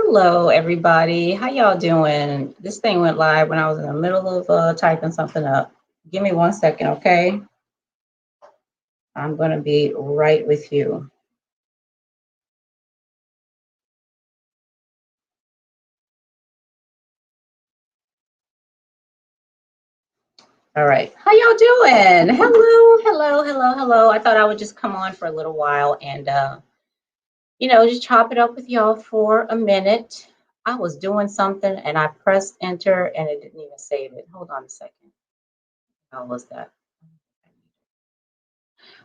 Hello, everybody. How y'all doing? This thing went live when I was in the middle of typing something up. Give me 1 second, okay? I'm going to be right with you. All right. How y'all doing? Hello. I thought I would just come on for a little while and, just chop it up with y'all for a minute. I was doing something and I pressed enter and it didn't even save it. Hold on a second. How was that?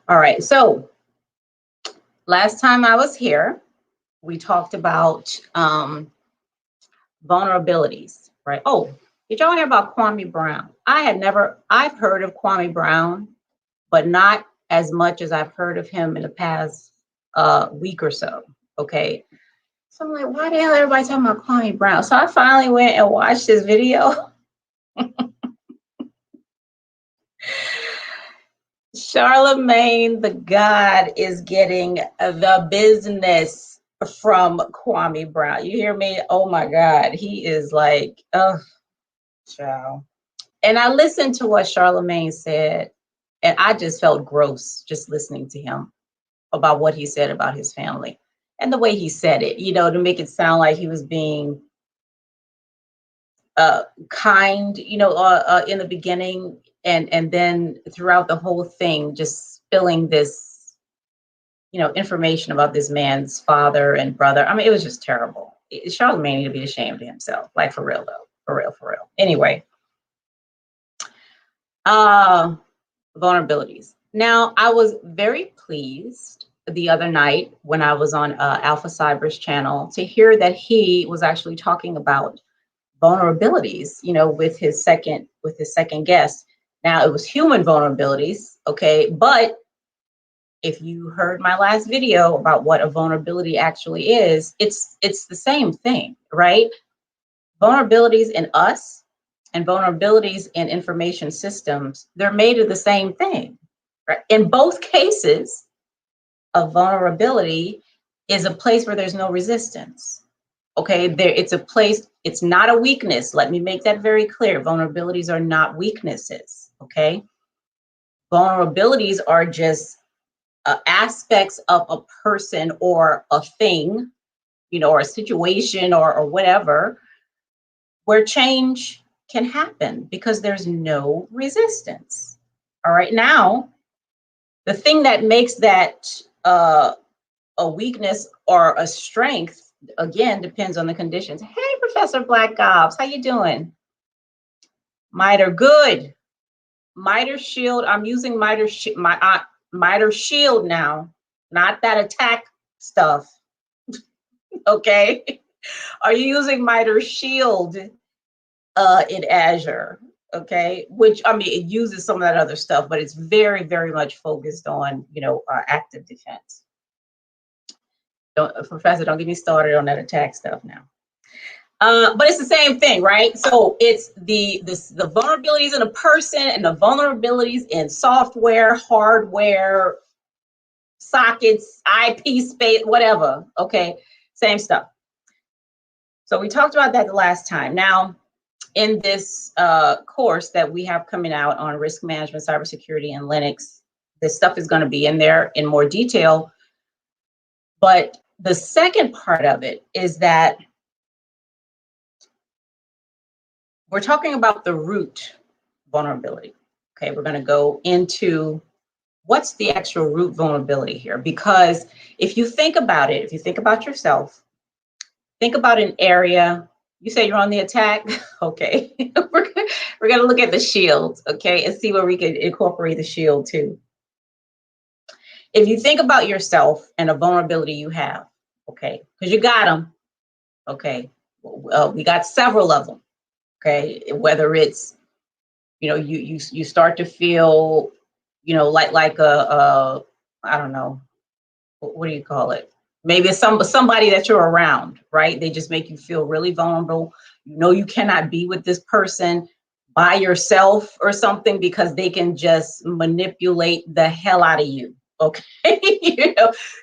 All right. So last time I was here, we talked about vulnerabilities, right? Oh, did y'all hear about Kwame Brown? I've heard of Kwame Brown, but not as much as I've heard of him in the past week or so, okay? So I'm like, why the hell everybody talking about Kwame Brown? So I finally went and watched his video. Charlemagne the God is getting the business from Kwame Brown. You hear me? Oh my God. He is like, oh, child. And I listened to what Charlemagne said, and I just felt gross just listening to him about what he said about his family and the way he said it, to make it sound like he was being kind, in the beginning, and then throughout the whole thing, just spilling this, information about this man's father and brother. I mean, it was just terrible. Charlemagne needed to be ashamed of himself, like for real though, for real. Anyway, vulnerabilities. Now, I was very pleased the other night when I was on Alpha Cyber's channel to hear that he was actually talking about vulnerabilities, with his second guest. Now, it was human vulnerabilities, okay? But if you heard my last video about what a vulnerability actually is, it's the same thing, right? Vulnerabilities in us and vulnerabilities in information systems, they're made of the same thing, right? In both cases, a vulnerability is a place where there's no resistance. Okay, it's a place, it's not a weakness. Let me make that very clear. Vulnerabilities are not weaknesses, okay? Vulnerabilities are just aspects of a person or a thing, or a situation or whatever, where change can happen because there's no resistance. All right, now, the thing that makes that a weakness or a strength, again, depends on the conditions. Hey, Professor Black Ops, how you doing? MITRE, good. MITRE Shield, I'm using MITRE Shield now, not that attack stuff, okay? Are you using MITRE Shield in Azure, okay? Which, I mean, it uses some of that other stuff, but it's very, very much focused on, active defense. Professor, don't get me started on that attack stuff now. But it's the same thing, right? So it's the vulnerabilities in a person and the vulnerabilities in software, hardware, sockets, IP space, whatever. Okay, same stuff. So we talked about that the last time. Now, in this course that we have coming out on risk management, cybersecurity, and Linux, this stuff is going to be in there in more detail. But the second part of it is that we're talking about the root vulnerability. Okay, we're going to go into what's the actual root vulnerability here. Because if you think about it, if you think about yourself, think about an area. You say you're on the attack. Okay, we're going to look at the shield, okay, and see where we can incorporate the shield too. If you think about yourself and a vulnerability you have, okay, because you got them, okay, we got several of them. Okay, whether it's, you start to feel, like a I don't know, what do you call it? Maybe it's somebody that you're around, right? They just make you feel really vulnerable. You cannot be with this person by yourself or something because they can just manipulate the hell out of you. Okay,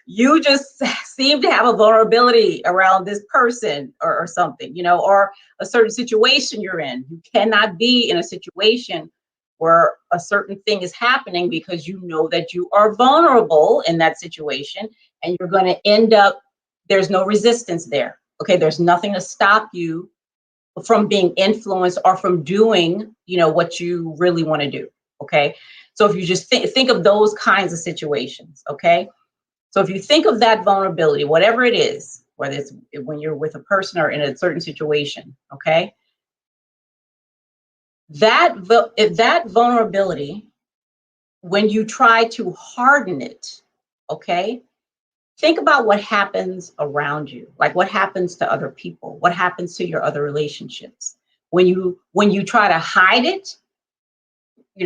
you just seem to have a vulnerability around this person or something, or a certain situation you're in. You cannot be in a situation where a certain thing is happening because you know that you are vulnerable in that situation, and you're going to end up, there's no resistance there. Okay, there's nothing to stop you from being influenced or from doing, what you really want to do. Okay. So if you just think of those kinds of situations, okay? So if you think of that vulnerability, whatever it is, whether it's when you're with a person or in a certain situation, okay? That vulnerability, when you try to harden it, okay? Think about what happens around you, like what happens to other people, what happens to your other relationships. When you try to hide it,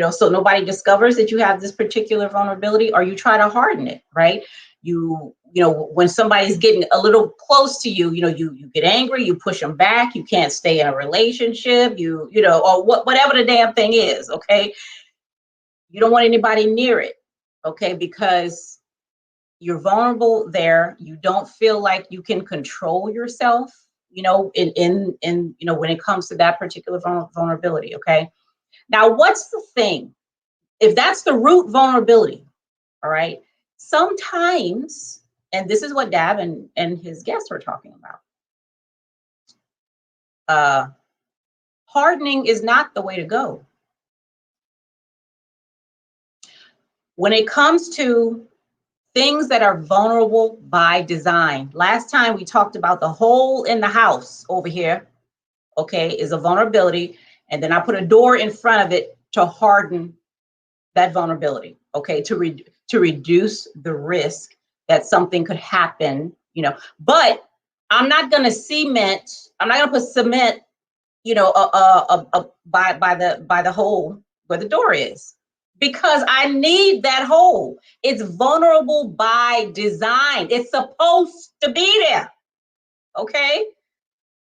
so nobody discovers that you have this particular vulnerability, or you try to harden it, right? When somebody's getting a little close to you, you get angry, you push them back, you can't stay in a relationship, or whatever the damn thing is, okay? You don't want anybody near it, okay? Because you're vulnerable there. You don't feel like you can control yourself, in when it comes to that particular vulnerability, okay? Now, what's the thing? If that's the root vulnerability, all right, sometimes, and this is what Dab and his guests were talking about, hardening is not the way to go. When it comes to things that are vulnerable by design, last time we talked about the hole in the house over here, okay, is a vulnerability. And then I put a door in front of it to harden that vulnerability, okay, to reduce the risk that something could happen, but I'm not going to put cement, by the hole where the door is, because I need that hole. It's vulnerable by design. It's supposed to be there, okay?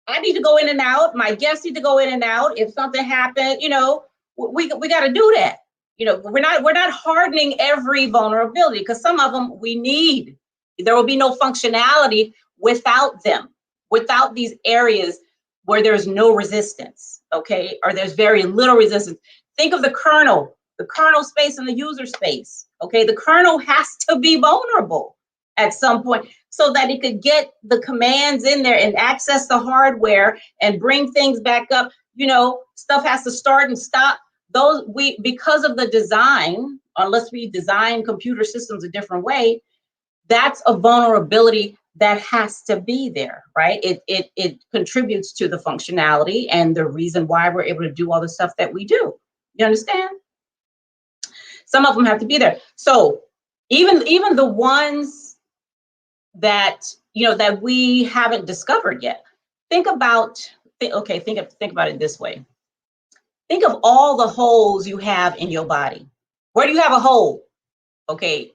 I need to go in and out. My guests need to go in and out. If something happened, we got to do that. We're not hardening every vulnerability, because some of them we need. There will be no functionality without them, without these areas where there's no resistance, okay, or there's very little resistance. Think of the kernel space and the user space, okay? The kernel has to be vulnerable at some point so that it could get the commands in there and access the hardware and bring things back up. Stuff has to start and stop. Because of the design, unless we design computer systems a different way, that's a vulnerability that has to be there, right? It contributes to the functionality and the reason why we're able to do all the stuff that we do. You understand? Some of them have to be there. So even the ones that that we haven't discovered yet, think about it this way. Think of all the holes you have in your body. Where do you have a hole? Okay.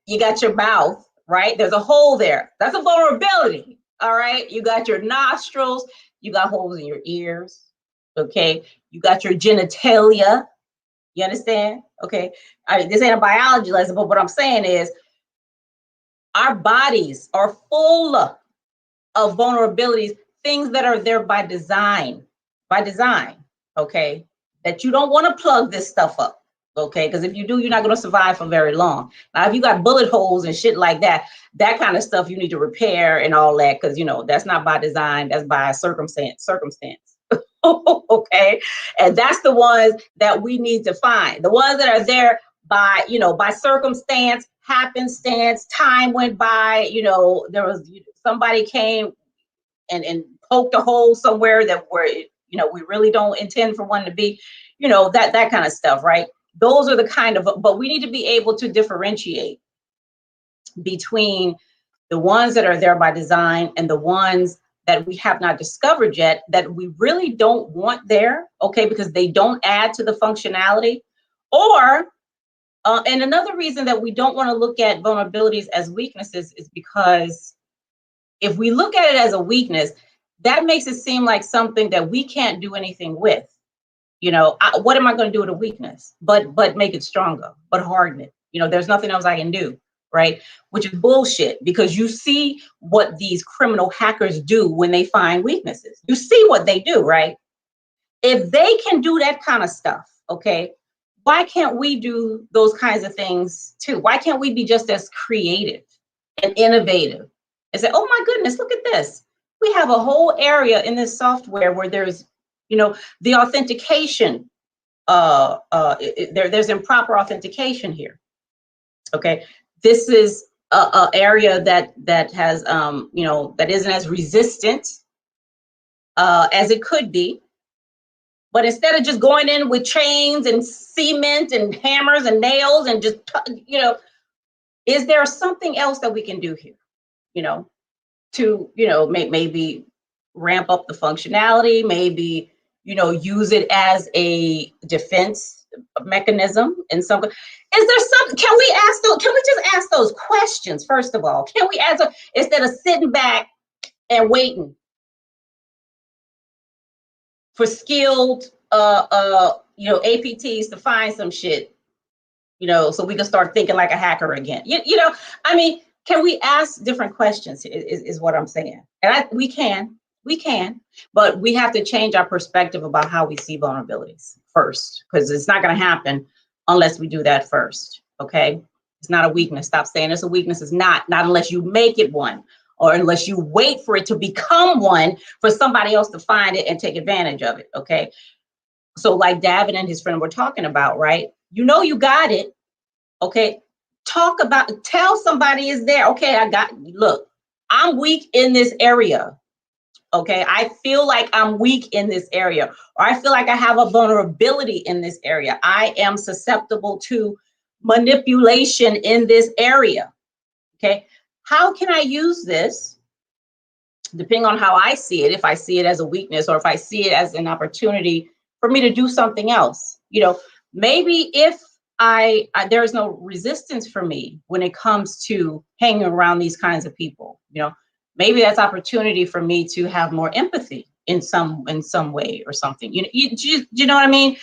You got your mouth, right? There's a hole there. That's a vulnerability. All right. You got your nostrils. You got holes in your ears. Okay. You got your genitalia. You understand? Okay. This ain't a biology lesson, but what I'm saying is our bodies are full of vulnerabilities, things that are there by design, okay? That you don't want to plug this stuff up, okay? Because if you do, you're not going to survive for very long. Now, if you got bullet holes and shit like that kind of stuff you need to repair and all that, because, that's not by design, that's by circumstance. Okay? And that's the ones that we need to find. The ones that are there by, by circumstance, happenstance, time went by, there was somebody came and poked a hole somewhere that where we really don't intend for one to be, that kind of stuff, right? Those are the kind of, but we need to be able to differentiate between the ones that are there by design and the ones that we have not discovered yet that we really don't want there, okay, because they don't add to the functionality. Or and another reason that we don't want to look at vulnerabilities as weaknesses is because if we look at it as a weakness, that makes it seem like something that we can't do anything with. What am I going to do with a weakness? But make it stronger, but harden it. You know, there's nothing else I can do, right? Which is bullshit, because you see what these criminal hackers do when they find weaknesses. You see what they do, right? If they can do that kind of stuff, okay, why can't we do those kinds of things too? Why can't we be just as creative and innovative and say, oh my goodness, look at this. We have a whole area in this software where there's, you know, the authentication, there's improper authentication here. Okay, this is a area that has, you know, that isn't as resistant as it could be. But instead of just going in with chains and cement and hammers and nails and just, you know, is there something else that we can do here, you know, to, you know, maybe ramp up the functionality, maybe, you know, use it as a defense mechanism in some. Is there something, can we just ask those questions, first of all? Can we ask, instead of sitting back and waiting for skilled, you know, APTs to find some shit, you know, so we can start thinking like a hacker again. You know, I mean, can we ask different questions is what I'm saying. And we can, but we have to change our perspective about how we see vulnerabilities first, because it's not going to happen unless we do that first, okay? It's not a weakness. Stop saying it's a weakness. It's not unless you make it one, or unless you wait for it to become one for somebody else to find it and take advantage of it, okay? So like David and his friend were talking about, right? You know you got it, okay? Tell somebody is there, okay, look, I'm weak in this area, okay? I feel like I'm weak in this area, or I feel like I have a vulnerability in this area. I am susceptible to manipulation in this area, okay? How can I use this, depending on how I see it, if I see it as a weakness or if I see it as an opportunity for me to do something else? You know, maybe if there is no resistance for me when it comes to hanging around these kinds of people, you know, maybe that's opportunity for me to have more empathy in some way or something. You know what I mean?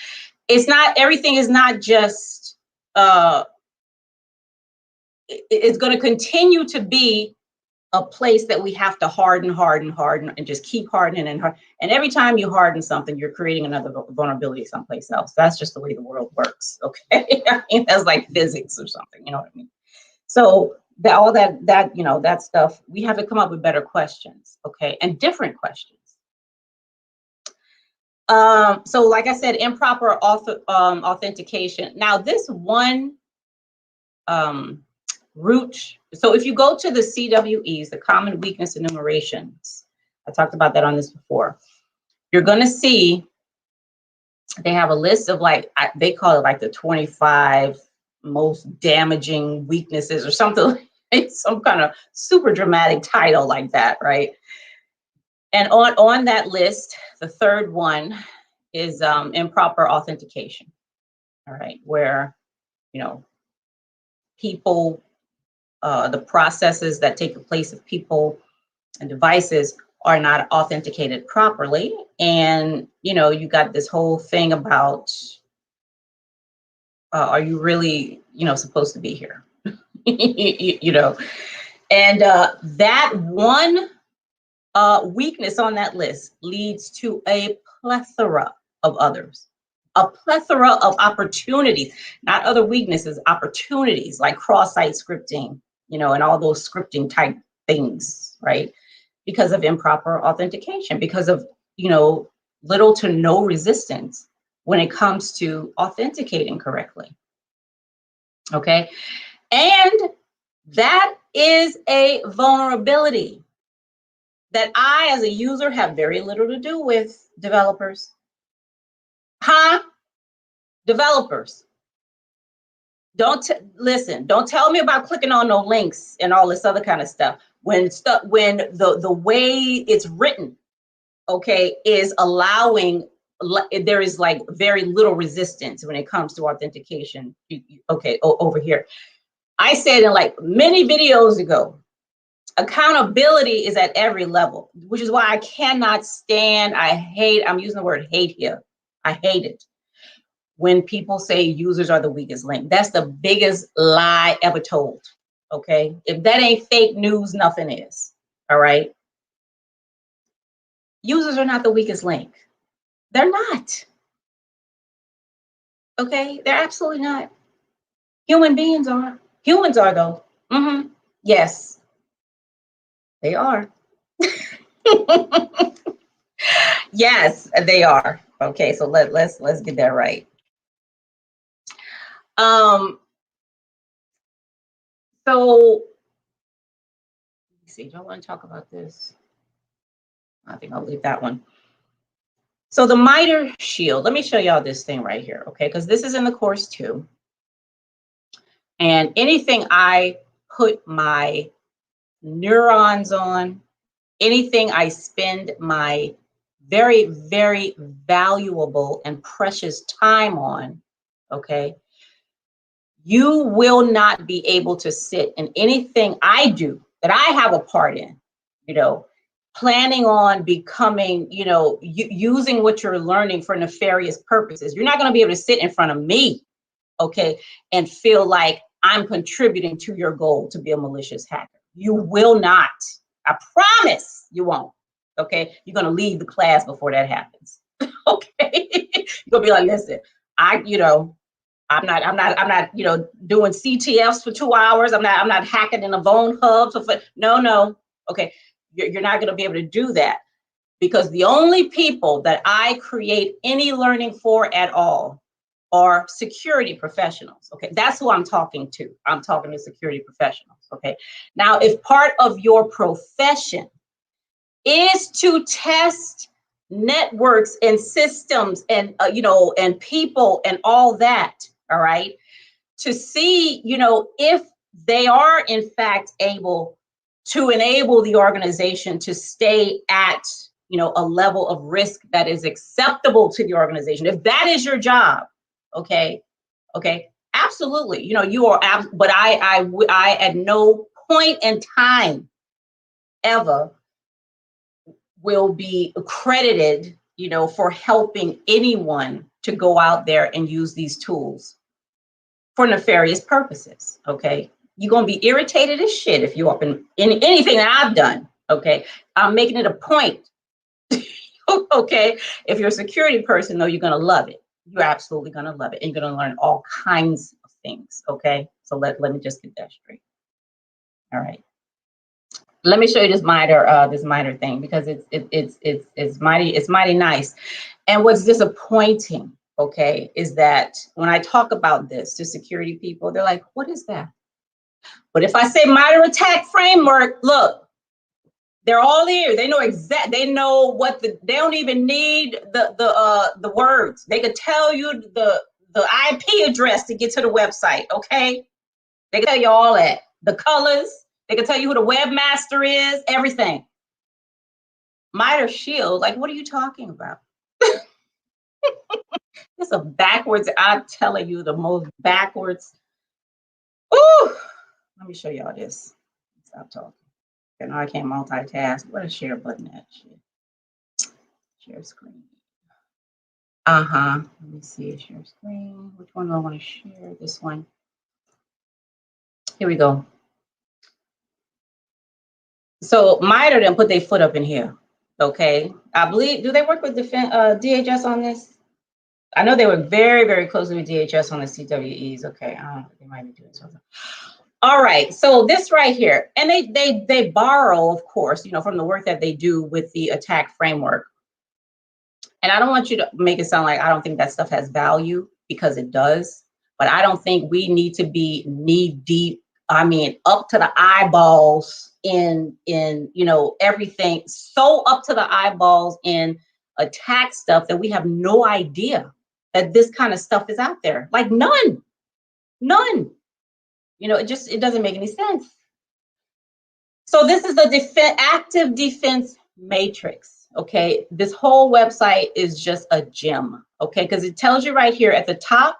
It's not, everything is not just, it's going to continue to be a place that we have to harden and just keep hardening and harden. And every time you harden something, you're creating another vulnerability someplace else. That's just the way the world works, okay? I mean, that's like physics or something, you know what I mean? So all that, you know, that stuff, we have to come up with better questions, okay? And different questions. So like I said, improper authentication. Now this one, root. So if you go to the CWEs, the common weakness enumerations, I talked about that on this before, you're going to see they have a list of, like, they call it like the 25 most damaging weaknesses or something, some kind of super dramatic title like that, right? And on that list, the third one is improper authentication, all right, where, you know, people, the processes that take place of people and devices are not authenticated properly. And, you know, you got this whole thing about, are you really, you know, supposed to be here? You know, and that one weakness on that list leads to a plethora of others, a plethora of opportunities, not other weaknesses, opportunities like cross-site scripting, you know, and all those scripting type things, right? Because of improper authentication, because of, you know, little to no resistance when it comes to authenticating correctly, okay? And that is a vulnerability that I, as a user, have very little to do with. Developers, developers, listen, don't tell me about clicking on no links and all this other kind of stuff when the way it's written, okay, is allowing, there is like very little resistance when it comes to authentication. Okay, over here, I said in like many videos ago, accountability is at every level, which is why I cannot stand, I'm using the word hate here, I hate it, when people say users are the weakest link. That's the biggest lie ever told, okay? If that ain't fake news, nothing is, all right? Users are not the weakest link. They're not, okay? They're absolutely not. Human beings are. Humans are, though. Yes, they are. Yes, they are. Okay, so let's get that right. So let's see, do I want to talk about this? I think I'll leave that one. So the MITRE shield, let me show y'all this thing right here, okay? Because this is in the course too. And anything I put my neurons on, anything I spend my very, very valuable and precious time on, okay? You will not be able to sit in anything I do that I have a part in, you know, planning on becoming, you know, using what you're learning for nefarious purposes. You're not going to be able to sit in front of me, okay, and feel like I'm contributing to your goal to be a malicious hacker. You will not. I promise you won't. Okay, you're going to leave the class before that happens. Okay, you're going to be like, listen, I'm not, you know, doing CTFs for 2 hours. I'm not hacking in a phone hub. No. Okay, you're not going to be able to do that, because the only people that I create any learning for at all are security professionals. Okay, that's who I'm talking to. I'm talking to security professionals. Okay, now if part of your profession is to test networks and systems and and people and all that, all right, to see, you know, if they are in fact able to enable the organization to stay at, you know, a level of risk that is acceptable to the organization. If that is your job, okay, absolutely, you know, you are. But I at no point in time ever will be accredited, you know, for helping anyone to go out there and use these tools for nefarious purposes. Okay, you're gonna be irritated as shit if you're up in anything that I've done. Okay, I'm making it a point. Okay, if you're a security person, though, you're gonna love it. You're absolutely gonna love it, and you're gonna learn all kinds of things. Okay, so let me just get that straight. All right, let me show you this MITRE thing, because it's mighty nice. And what's disappointing, okay, is that when I talk about this to security people, they're like, what is that? But if I say MITRE attack framework, look, they're all here. They know they know what they don't even need the words. They could tell you the IP address to get to the website, okay? They can tell you all that. The colors, they can tell you who the webmaster is, everything. MITRE shield, like, what are you talking about? It's a backwards, I'm telling you, the most backwards. Ooh, let me show y'all this. Stop talking. You know, I can't multitask. What is share button at? Share screen. Let me see. Share screen. Which one do I want to share? This one. Here we go. So MITRE didn't put their foot up in here. Okay. I believe, do they work with DHS on this? I know they work very, very closely with DHS on the CWEs. Okay. They might be doing something. All right, so this right here, and they borrow, of course, you know, from the work that they do with the attack framework. And I don't want you to make it sound like I don't think that stuff has value, because it does. But I don't think we need to be knee deep. I mean, up to the eyeballs in you know, everything, so up to the eyeballs in attack stuff that we have no idea that this kind of stuff is out there. Like none. You know, it doesn't make any sense. So this is the active defense matrix. Okay, this whole website is just a gem. Okay, because it tells you right here at the top,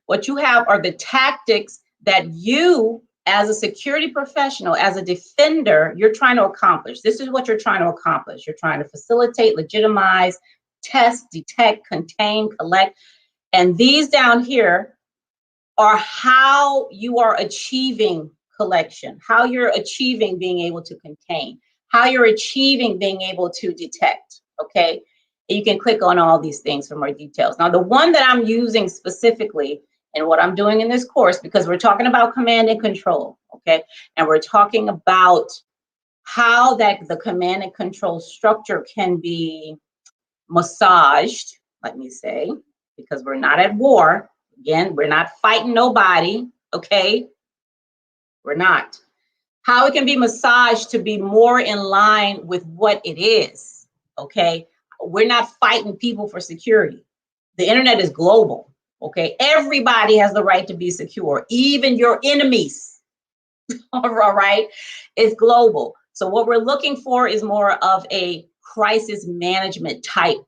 what you have are the tactics that you, as a security professional, as a defender, you're trying to accomplish. This is what you're trying to accomplish. You're trying to facilitate, legitimize, test, detect, contain, collect. And these down here are how you are achieving collection, how you're achieving being able to contain, how you're achieving being able to detect, okay? And you can click on all these things for more details. Now, the one that I'm using specifically and what I'm doing in this course, because we're talking about command and control, okay? And we're talking about how that the command and control structure can be massaged, let me say, because we're not at war. Again, we're not fighting nobody, okay? We're not. How it can be massaged to be more in line with what it is, okay? We're not fighting people for security. The internet is global, okay? Everybody has the right to be secure, even your enemies, all right? It's global. So what we're looking for is more of a crisis management type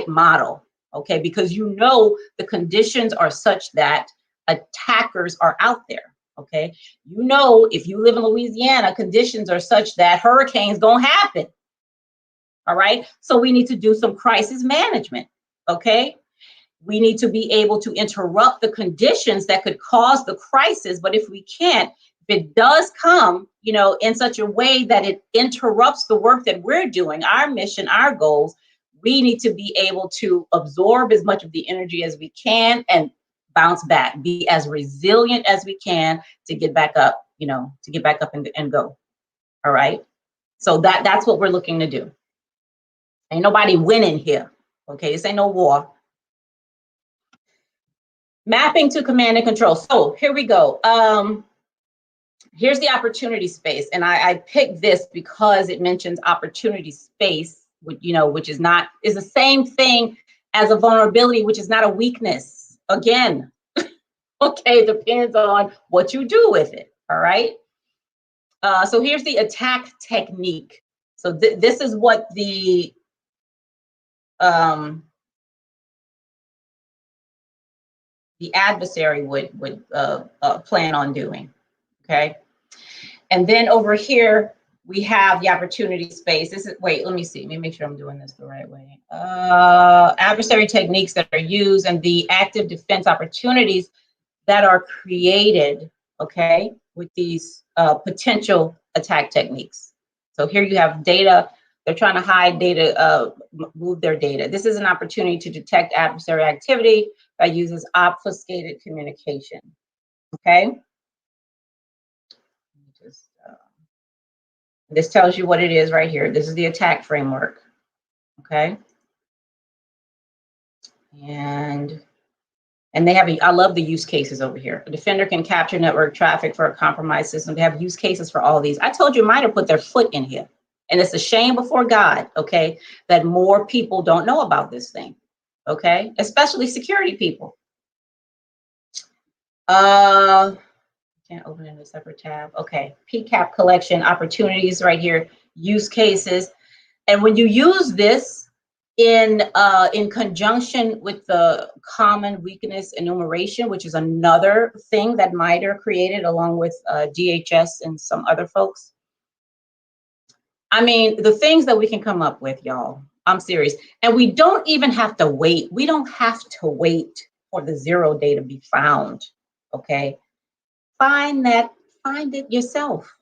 model, okay? Because you know the conditions are such that attackers are out there, okay? You know, if you live in Louisiana, conditions are such that hurricanes gonna happen, all right? So we need to do some crisis management, okay? We need to be able to interrupt the conditions that could cause the crisis, but if we can't, if it does come, you know, in such a way that it interrupts the work that we're doing, our mission, our goals, we need to be able to absorb as much of the energy as we can and bounce back, be as resilient as we can to get back up, you know, to get back up and go. All right. So that's what we're looking to do. Ain't nobody winning here. Okay. This ain't no war. Mapping to command and control. So here we go. Here's the opportunity space. And I picked this because it mentions opportunity space, you know, which is the same thing as a vulnerability, which is not a weakness. Again, okay, depends on what you do with it. All right. So here's the attack technique. So this is what the adversary would plan on doing. Okay. And then over here, we have the opportunity space. This is, wait, let me see. Let me make sure I'm doing this the right way. Adversary techniques that are used and the active defense opportunities that are created, okay, with these potential attack techniques. So here you have data. They're trying to hide data, move their data. This is an opportunity to detect adversary activity that uses obfuscated communication, okay? This tells you what it is right here. This is the attack framework, okay? And they have, I love the use cases over here. A defender can capture network traffic for a compromised system. They have use cases for all these. I told you MITRE put their foot in here. And it's a shame before God, okay, that more people don't know about this thing, okay? Especially security people. Can't open in a separate tab. Okay, PCAP collection opportunities right here, use cases. And when you use this in conjunction with the common weakness enumeration, which is another thing that MITRE created along with DHS and some other folks. I mean, the things that we can come up with, y'all, I'm serious. And we don't even have to wait. We don't have to wait for the zero day to be found, okay? Find it yourself.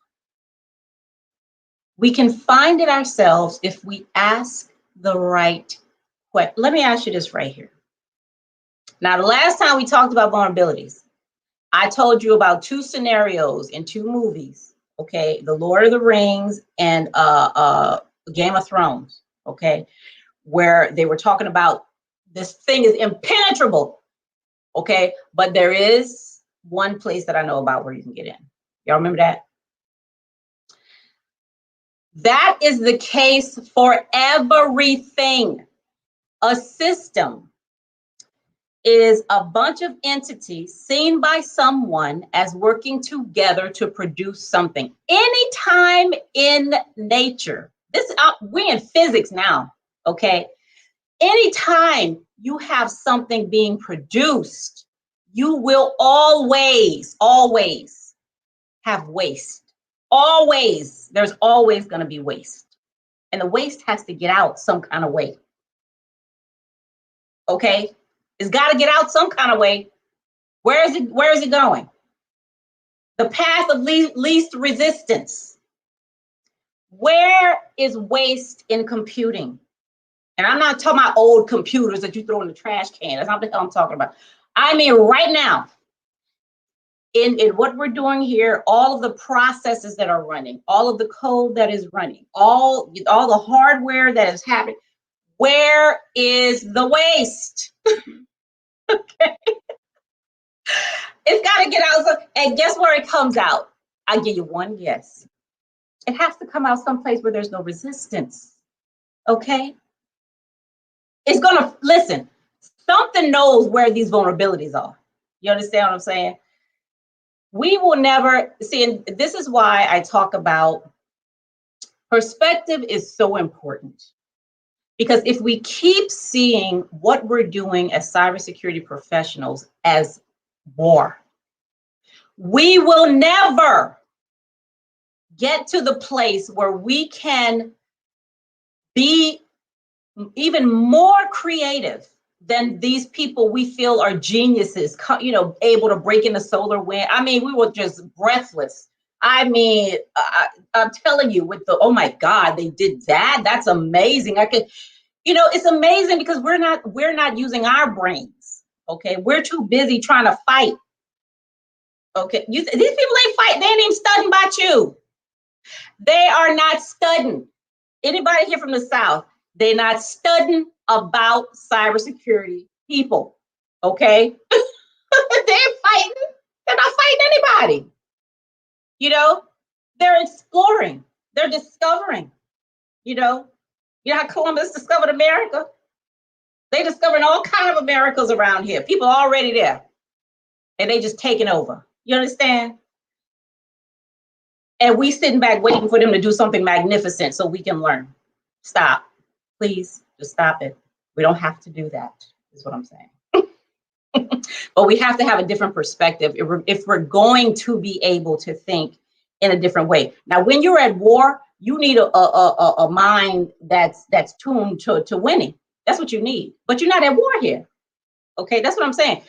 We can find it ourselves if we ask the right question. Let me ask you this right here. Now, the last time we talked about vulnerabilities, I told you about two scenarios in two movies, okay? The Lord of the Rings and Game of Thrones, okay? Where they were talking about this thing is impenetrable, okay? But there is one place that I know about where you can get in. Y'all remember that? That is the case for everything. A system is a bunch of entities seen by someone as working together to produce something. Anytime in nature, we're in physics now, okay? Anytime you have something being produced, you will always have waste. Always, there's always going to be waste. And the waste has to get out some kind of way. Okay? It's got to get out some kind of way. Where is it going? The path of least resistance. Where is waste in computing? And I'm not talking about old computers that you throw in the trash can. That's not the hell I'm talking about. I mean, right now, in what we're doing here, all of the processes that are running, all of the code that is running, all the hardware that is happening, where is the waste? Okay. It's got to get out. And guess where it comes out? I'll give you one guess. It has to come out someplace where there's no resistance. Okay? It's going to, listen, something knows where these vulnerabilities are. You understand what I'm saying? We will never see, and this is why I talk about perspective is so important. Because if we keep seeing what we're doing as cybersecurity professionals as war, we will never get to the place where we can be even more creative than these people we feel are geniuses, you know, able to break into solar wind. I mean, we were just breathless. I mean, I'm telling you, with the, oh my God, they did that. That's amazing. I could, you know, it's amazing because we're not using our brains. Okay, we're too busy trying to fight. Okay, these people ain't fighting. They ain't even studying about you. They are not studying. Anybody here from the South? They're not studying about cybersecurity people. Okay, they're fighting. They're not fighting anybody. You know, they're exploring. They're discovering. You know how Columbus discovered America? They discovering all kinds of Americas around here. People are already there, and they just taking over. You understand? And we sitting back waiting for them to do something magnificent so we can learn. Stop. Please, just stop it. We don't have to do that, is what I'm saying. But we have to have a different perspective if we're going to be able to think in a different way. Now, when you're at war, you need a mind that's tuned to winning. That's what you need. But you're not at war here. Okay, that's what I'm saying.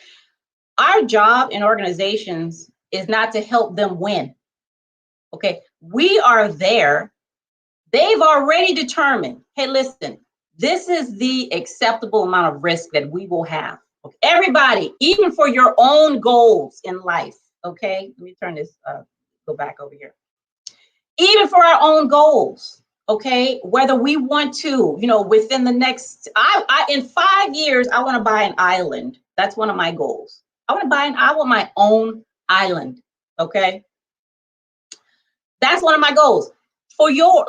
Our job in organizations is not to help them win. Okay, we are there. They've already determined, hey, listen, this is the acceptable amount of risk that we will have. Okay? Everybody, even for your own goals in life. Okay, let me turn this, go back over here. Even for our own goals. Okay, whether we want to, you know, within the next, in 5 years, I want to buy an island. That's one of my goals. I want my own island. Okay. That's one of my goals. For your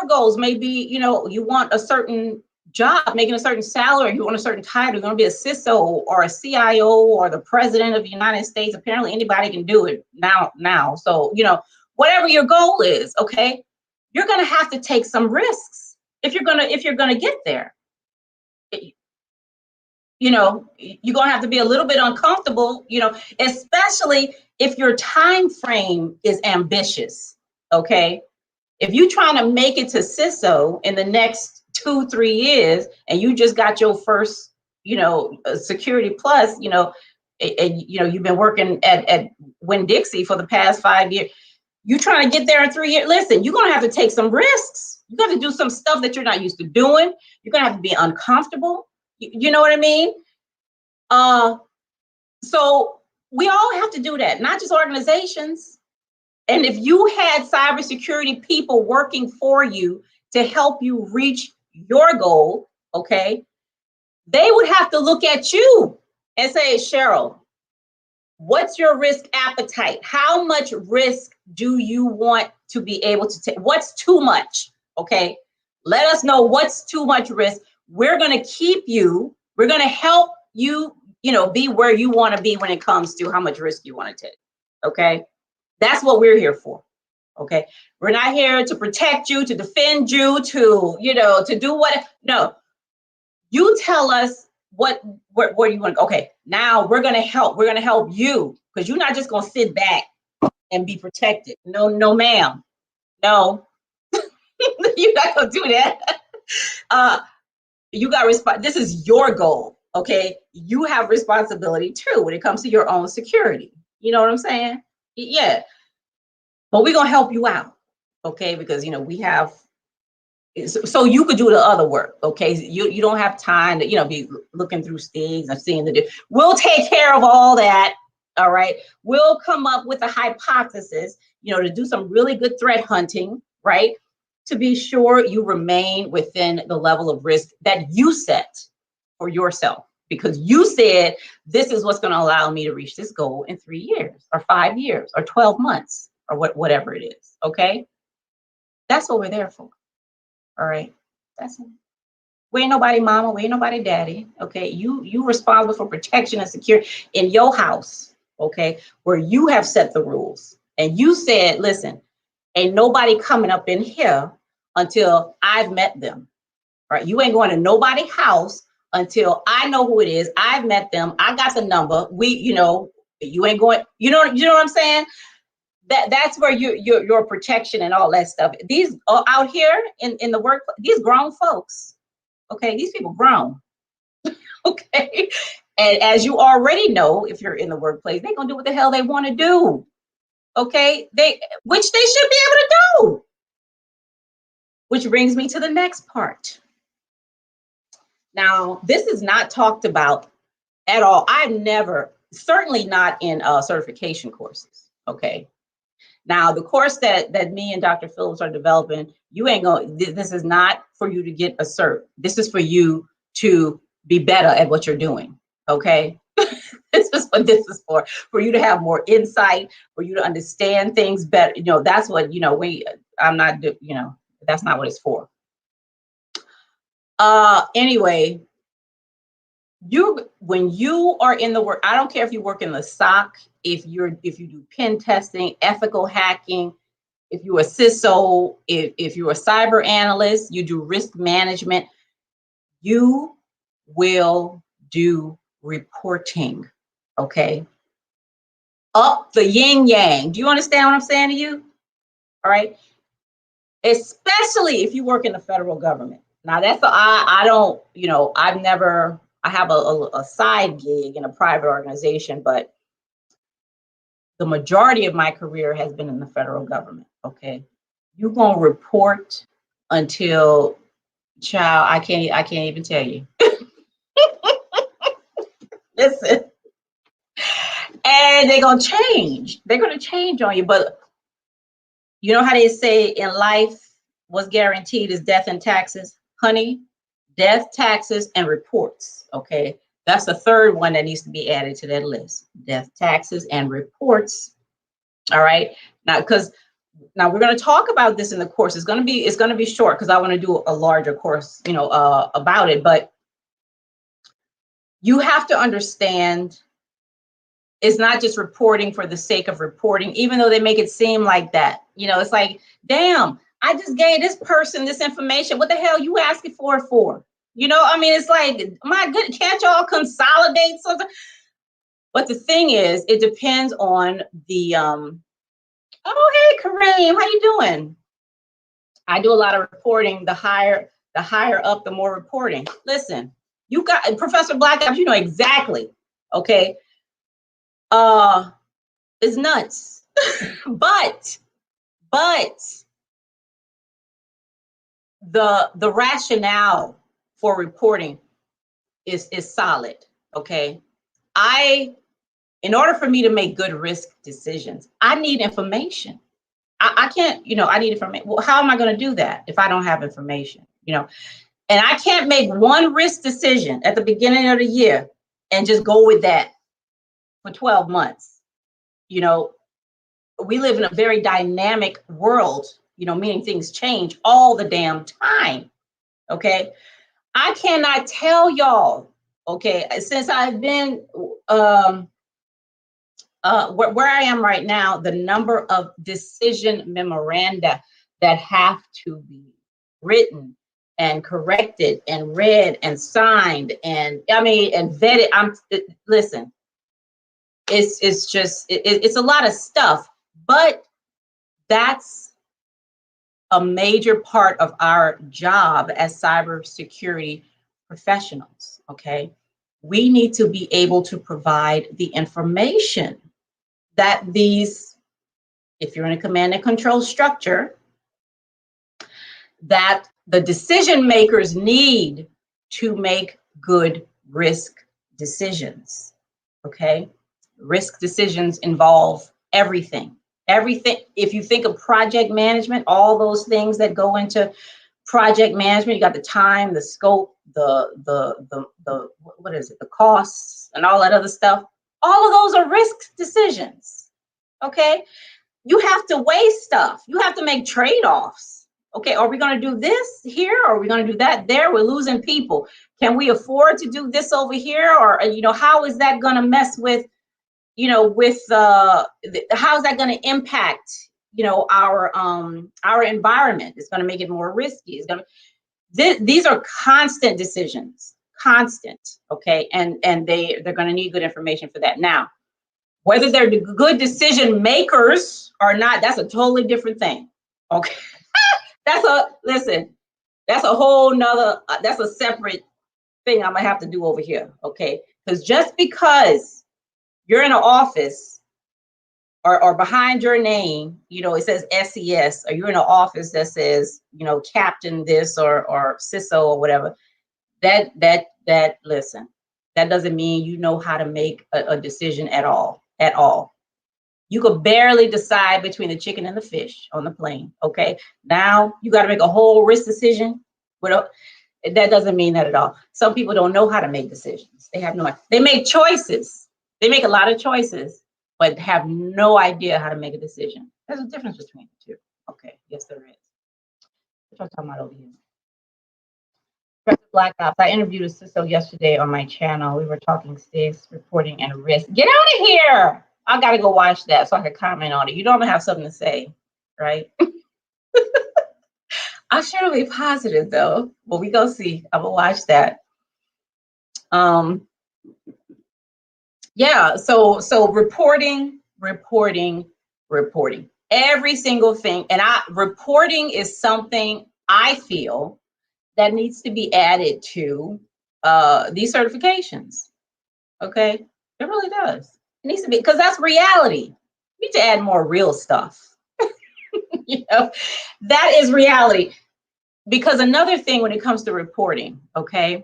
goals may be, you know, you want a certain job, making a certain salary, you want a certain title, you want to be a CISO or a CIO or the president of the United States. Apparently anybody can do it now. So, you know, whatever your goal is, okay, you're going to have to take some risks if you're going to get there. You know, you're going to have to be a little bit uncomfortable, you know, especially if your time frame is ambitious. Okay. If you're trying to make it to CISO in the next 2-3 years, and you just got your first, you know, Security Plus, you know, and you know, you've been working at Winn-Dixie for the past 5 years, you trying to get there in 3 years, listen, you're going to have to take some risks. You're going to do some stuff that you're not used to doing. You're going to have to be uncomfortable. You know what I mean? So we all have to do that, not just organizations. And if you had cybersecurity people working for you to help you reach your goal, okay, they would have to look at you and say, Cheryl, what's your risk appetite? How much risk do you want to be able to take? What's too much? Okay, let us know what's too much risk. We're going to keep you. We're going to help you, you know, be where you want to be when it comes to how much risk you want to take. Okay, that's what we're here for. Okay, we're not here to protect you, to defend you, to, you know, to do what. No, you tell us where you want. Okay, now we're going to help. We're going to help you, because you're not just going to sit back and be protected. No, ma'am. No, you're not going to do that. You got to respond. This is your goal. okay, you have responsibility too when it comes to your own security. You know what I'm saying? Yeah. But we're gonna help you out, okay? Because we have, so you could do the other work, okay? You don't have time to be looking through things and seeing we'll take care of all that. All right, we'll come up with a hypothesis, to do some really good threat hunting, right? To be sure you remain within the level of risk that you set for yourself, because you said this is what's going to allow me to reach this goal in 3 years or 5 years or 12 months or whatever it is. Okay, that's what we're there for. All right, that's it. We ain't nobody mama, we ain't nobody daddy. Okay, you responsible for protection and security in your house. Okay, where you have set the rules and you said, listen, ain't nobody coming up in here until I've met them. Right? You ain't going to nobody's house until I know who it is. I've met them. I got the number. You ain't going. You know what I'm saying? That's where your protection and all that stuff. These out here in the work, these grown folks. Okay, these people grown. Okay, and as you already know, if you're in the workplace, they're gonna do what the hell they want to do. Okay, which they should be able to do. Which brings me to the next part. Now, this is not talked about at all. I've never, certainly not in certification courses. Okay. Now, the course that me and Dr. Phillips are developing, you ain't going. This is not for you to get a cert. This is for you to be better at what you're doing. Okay. This is what this is for you to have more insight, for you to understand things better. That's what I'm not. That's not what it's for. Anyway, when you are in the work, I don't care if you work in the SOC, if you do pen testing, ethical hacking, if you're a CISO, if you're a cyber analyst, you do risk management, you will do reporting. Okay. Up the yin yang. Do you understand what I'm saying to you? All right. Especially if you work in the federal government. Now I don't, I have a side gig in a private organization, but the majority of my career has been in the federal government. Okay. You're going to report until, child, I can't even tell you. Listen. And they're going to change. They're going to change on you. But you know how they say in life, what's guaranteed is death and taxes? Honey, death, taxes, and reports. Okay. That's the third one that needs to be added to that list. Death, taxes, and reports. All right. Now, we're going to talk about this in the course. It's going to be short because I want to do a larger course, about it. But you have to understand it's not just reporting for the sake of reporting, even though they make it seem like that. It's like, damn, I just gave this person this information. What the hell you asking for it for? It's like, my good, can't y'all consolidate something? But the thing is, it depends on the, oh, hey, Kareem, how you doing? I do a lot of reporting. The higher up, the more reporting. Listen, you got Professor Black Ops, you know exactly. Okay. It's nuts. but the rationale for reporting is solid. Okay. In order for me to make good risk decisions, I need information. I can't, I need information. Well, how am I going to do that if I don't have information? And I can't make one risk decision at the beginning of the year and just go with that for 12 months. We live in a very dynamic world, meaning things change all the damn time. Okay. I cannot tell y'all, okay, since I've been where I am right now, the number of decision memoranda that have to be written and corrected and read and signed and vetted. Listen, it's just it's a lot of stuff, but that's a major part of our job as cybersecurity professionals. Okay, we need to be able to provide the information that these, if you're in a command and control structure, that the decision makers need to make good risk decisions, okay? Risk decisions involve everything. Everything, if you think of project management, all those things that go into project management, you got the time, the scope, the what is it, the costs and all that other stuff. All of those are risk decisions, okay? You have to weigh stuff. You have to make trade-offs. Okay, are we going to do this here? Or are we going to do that there? We're losing people. Can we afford to do this over here? Or, you know, how is that going to mess with, you know, with how is that going to impact, you know, our environment? It's going to make it more risky. It's going to, these are constant decisions, constant. Okay, and they're going to need good information for that. Now, whether they're good decision makers or not, that's a totally different thing. Okay, that's a whole nother, that's a separate thing I'm gonna have to do over here. Okay, because just because you're in an office or behind your name, you know, it says SES, or you're in an office that says, you know, captain this or CISO or whatever, that listen, that doesn't mean you know how to make a decision at all. You could barely decide between the chicken and the fish on the plane. Okay, now you got to make a whole risk decision. That doesn't mean that at all. Some people don't know how to make decisions. They have no idea. They make choices. They make a lot of choices, but have no idea how to make a decision. There's a difference between the two. Okay, yes, there is. What y'all talking about over here? Black Ops. I interviewed a CISO yesterday on my channel. We were talking safes, reporting, and risk. Get out of here! I gotta go watch that so I can comment on it. You know I'm gonna have something to say, right? I'm sure it'll be positive though. But we go see. I'm gonna watch that. Yeah. So reporting. Every single thing, and reporting is something I feel that needs to be added to these certifications. Okay, it really does. It needs to be, because that's reality. We need to add more real stuff. You know, that is reality. Because another thing when it comes to reporting, okay,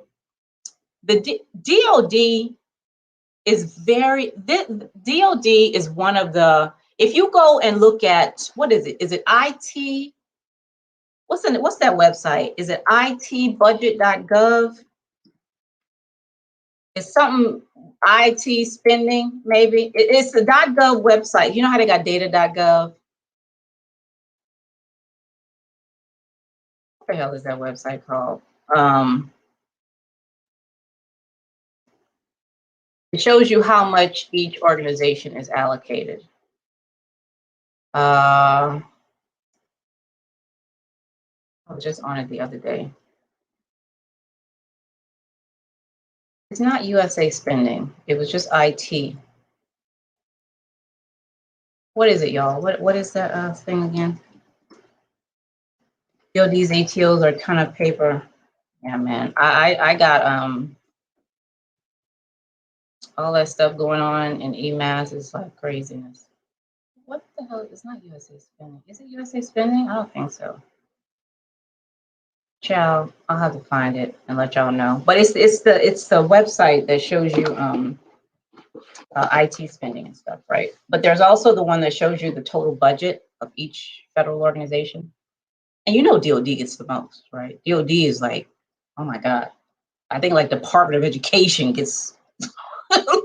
the DoD is DoD is one of the, if you go and look at, what is it? Is it IT? What's that website? Is it itbudget.gov? It's something IT spending, maybe. It's the .gov website. You know how they got data.gov? What the hell is that website called? It shows you how much each organization is allocated. I was just on it the other day. It's not USA spending. It was just IT. What is it, y'all? What is that thing again? DoD's ATOs are a ton of paper. Yeah, man. I got all that stuff going on in EMAS. It's like craziness. What the hell? It's not USA spending. Is it USA spending? I don't think so. Child, I'll have to find it and let y'all know. But it's the website that shows you IT spending and stuff, right? But there's also the one that shows you the total budget of each federal organization. And you know DoD gets the most, right? DoD is like, oh my God. I think like Department of Education gets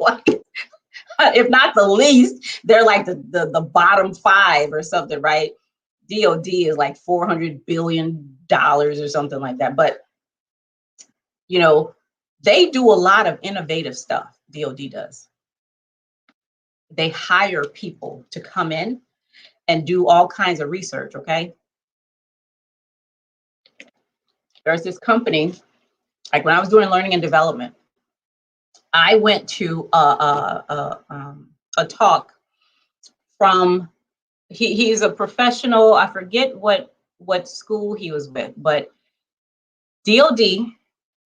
like, if not the least, they're like the bottom 5 or something, right? DoD is like $400 billion or something like that. But, you know, they do a lot of innovative stuff, DoD does. They hire people to come in and do all kinds of research, okay? There's this company, like when I was doing learning and development, I went to a talk from, he's a professional, I forget what school he was with, but DoD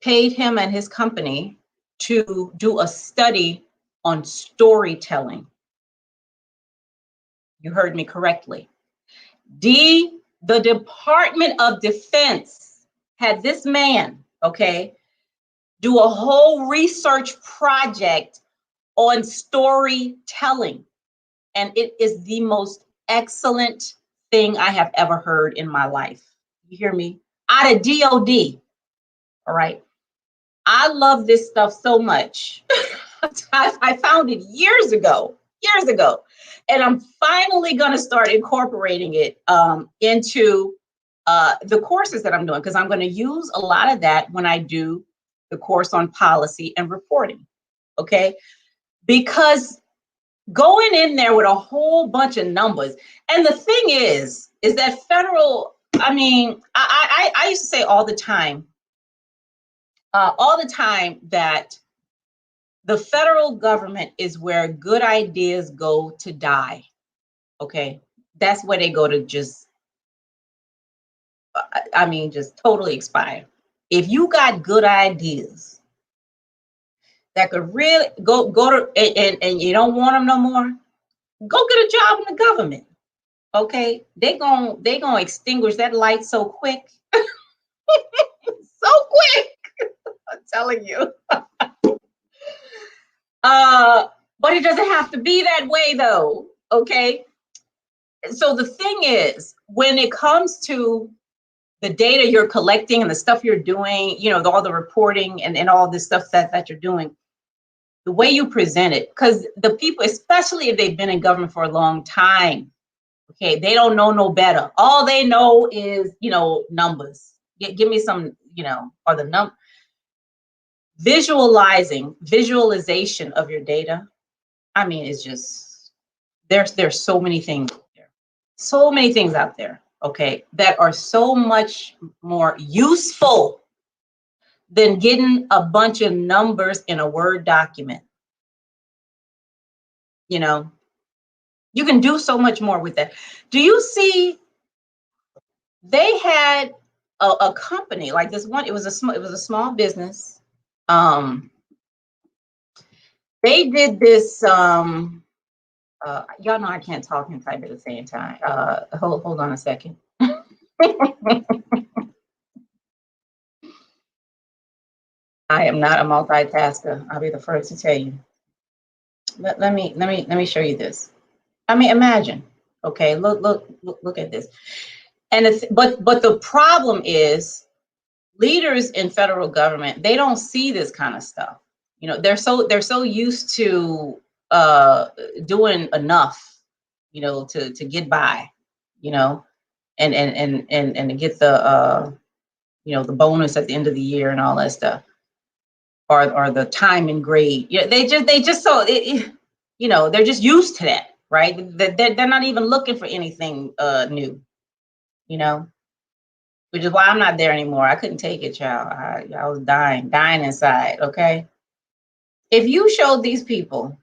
paid him and his company to do a study on storytelling. You heard me correctly. The Department of Defense had this man, okay, do a whole research project on storytelling. And it is the most excellent thing I have ever heard in my life. You hear me? Out of DOD. All right. I love this stuff so much. I found it years ago. And I'm finally going to start incorporating it into the courses that I'm doing, because I'm going to use a lot of that when I do the course on policy and reporting. Okay. Because going in there with a whole bunch of numbers. And the thing is that federal, I mean, I used to say all the time that the federal government is where good ideas go to die. Okay. That's where they go to just totally expire. If you got good ideas that could really go to, and you don't want them no more, go get a job in the government. Okay, they gonna extinguish that light so quick. So quick. I'm telling you. But it doesn't have to be that way though. Okay. So the thing is, when it comes to the data you're collecting and the stuff you're doing, you know, all the reporting and all this stuff that you're doing, the way you present it, because the people, especially if they've been in government for a long time, okay, they don't know no better. All they know is, you know, numbers. Give me some, you know, or the number. Visualization of your data. I mean, it's just, there's so many things out there. So many things out there, okay, that are so much more useful than getting a bunch of numbers in a Word document. You know, you can do so much more with that. Do you see, they had a company like this one, it was a small business. They did this, y'all know I can't talk and type at the same time. Hold on a second. I am not a multitasker. I'll be the first to tell you. Let me show you this. I mean, imagine. Okay, look at this. And but the problem is, leaders in federal government, they don't see this kind of stuff. You know, they're so used to doing enough, you know, to get by, you know, and to get the you know, the bonus at the end of the year and all that stuff, or the time and grade. Yeah, they just so you know, they're just used to that, right? They're not even looking for anything new, you know, which is why I'm not there anymore. I couldn't take it, child. I was dying inside. Okay, if you showed these people,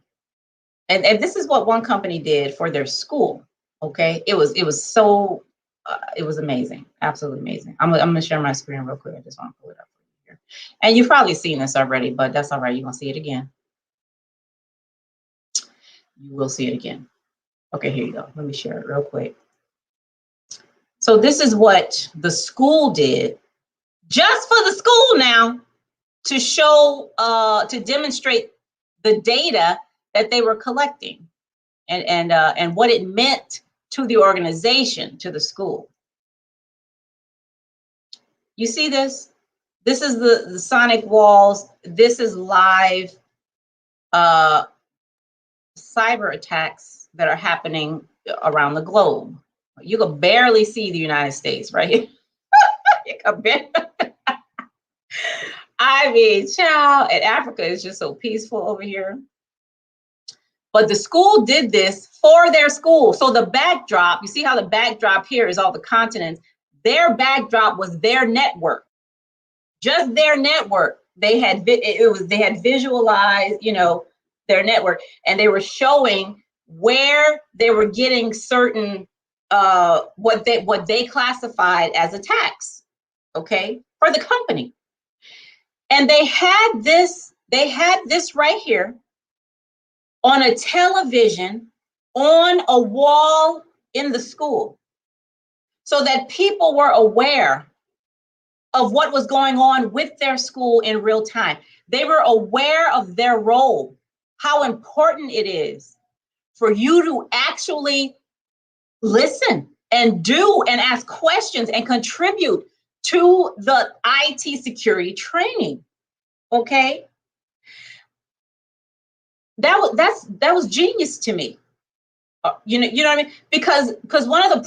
and this is what one company did for their school. Okay, it was so it was amazing, absolutely amazing. I'm gonna share my screen real quick. I just want to pull it up for you here, and you've probably seen this already, but that's all right. You're gonna see it again. You will see it again. Okay, here you go. Let me share it real quick. So this is what the school did, just for the school now, to show, to demonstrate the data that they were collecting, and what it meant to the organization, to the school. You see this? This is the sonic walls. This is live cyber attacks that are happening around the globe. You can barely see the United States, right? You can barely. I mean, child, and Africa is just so peaceful over here. But the school did this for their school. So the backdrop, you see how the backdrop here is all the continents. Their backdrop was their network, just their network. They had they had visualized, you know, their network, and they were showing where they were getting certain what they classified as attacks, okay, for the company. And they had this They had this right here on a television on a wall in the school so that people were aware of what was going on with their school in real time. They were aware of their role, how important it is for you to actually listen and do and ask questions and contribute to the IT security training. Okay, that was genius to me. You know what I mean? Because one of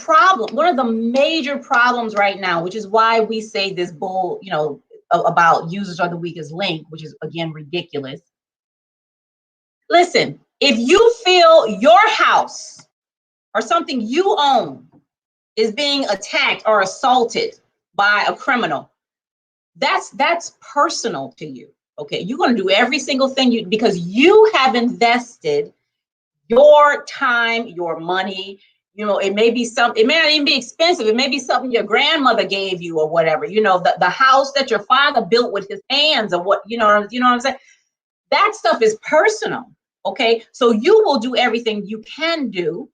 the major problems right now, which is why we say this bull, about users are the weakest link, which is again ridiculous. Listen, if you feel your house or something you own is being attacked or assaulted by a criminal, that's personal to you. Okay, you're going to do every single thing because you have invested your time, your money. It may be it may not even be expensive. It may be something your grandmother gave you or whatever. The house that your father built with his hands or what, you know what I'm saying? That stuff is personal. Okay, so you will do everything you can do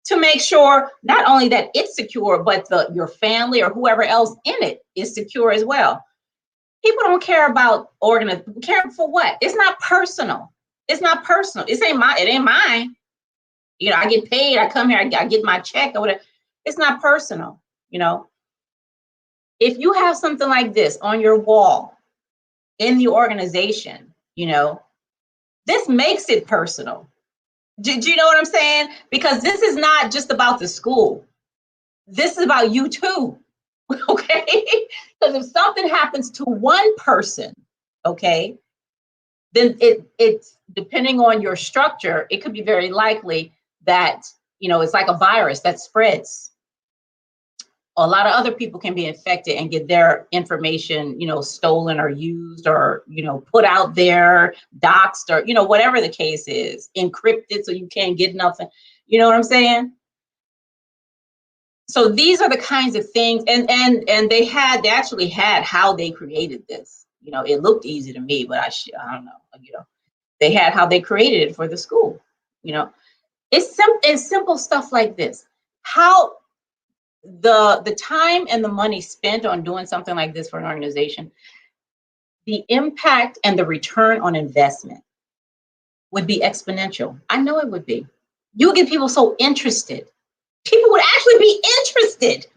to make sure not only that it's secure, but your family or whoever else in it is secure as well. People don't care about care for what? It's not personal. It's not personal. It ain't mine. I get paid. I come here. I get my check or whatever. It's not personal. If you have something like this on your wall in the organization, this makes it personal. Do you know what I'm saying? Because this is not just about the school. This is about you too. Okay? Because if something happens to one person, okay, then it's depending on your structure, it could be very likely that, it's like a virus that spreads. A lot of other people can be infected and get their information, stolen or used or, put out there, doxed or, whatever the case is, encrypted so you can't get nothing. You know what I'm saying? So these are the kinds of things, and they actually had how they created this. It looked easy to me, but I don't know. They had how they created it for the school. It's simple stuff like this. How the time and the money spent on doing something like this for an organization, the impact and the return on investment would be exponential. I know it would be. You would get people so interested. People would actually be interested.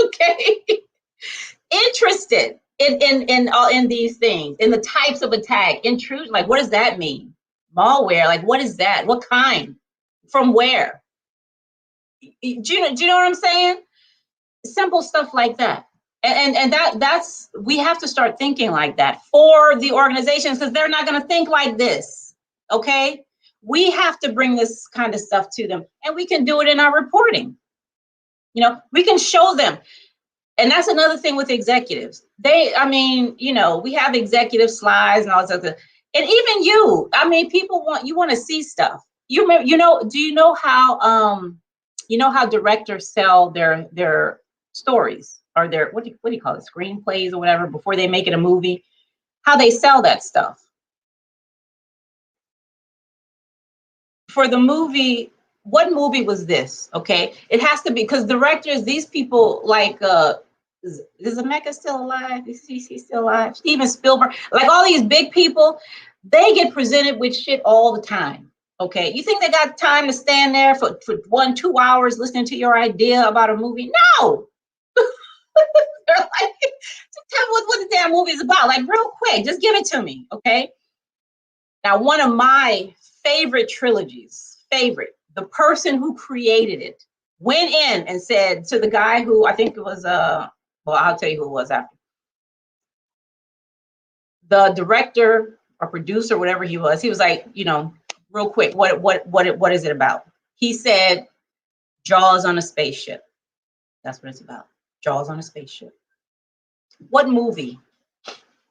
Okay, interested in these things, in the types of attack, intrusion. Like, what does that mean? Malware. Like, what is that? What kind? From where? Do you know what I'm saying? Simple stuff like that. And that's we have to start thinking like that for the organizations, because they're not going to think like this. Okay, we have to bring this kind of stuff to them, and we can do it in our reporting. We can show them. And that's another thing with executives. We have executive slides and all that stuff. And even people want to see stuff. Do you know how directors sell their stories or their, what do you call it, screenplays or whatever, before they make it a movie? How they sell that stuff. For the movie, what movie was this? Okay, it has to be, because directors, these people like is Zemeckis still alive? Is he still alive? Steven Spielberg, like all these big people, they get presented with shit all the time. Okay, you think they got time to stand there for 1-2 hours listening to your idea about a movie? No. They're like, tell me what the damn movie is about, like real quick, just give it to me. Okay. Now, one of my favorite trilogies, the person who created it went in and said to the guy who, I think it was, well, I'll tell you who it was after. The director or producer, whatever he was like, real quick, what is it about? He said, Jaws on a spaceship. That's what it's about. Jaws on a spaceship. What movie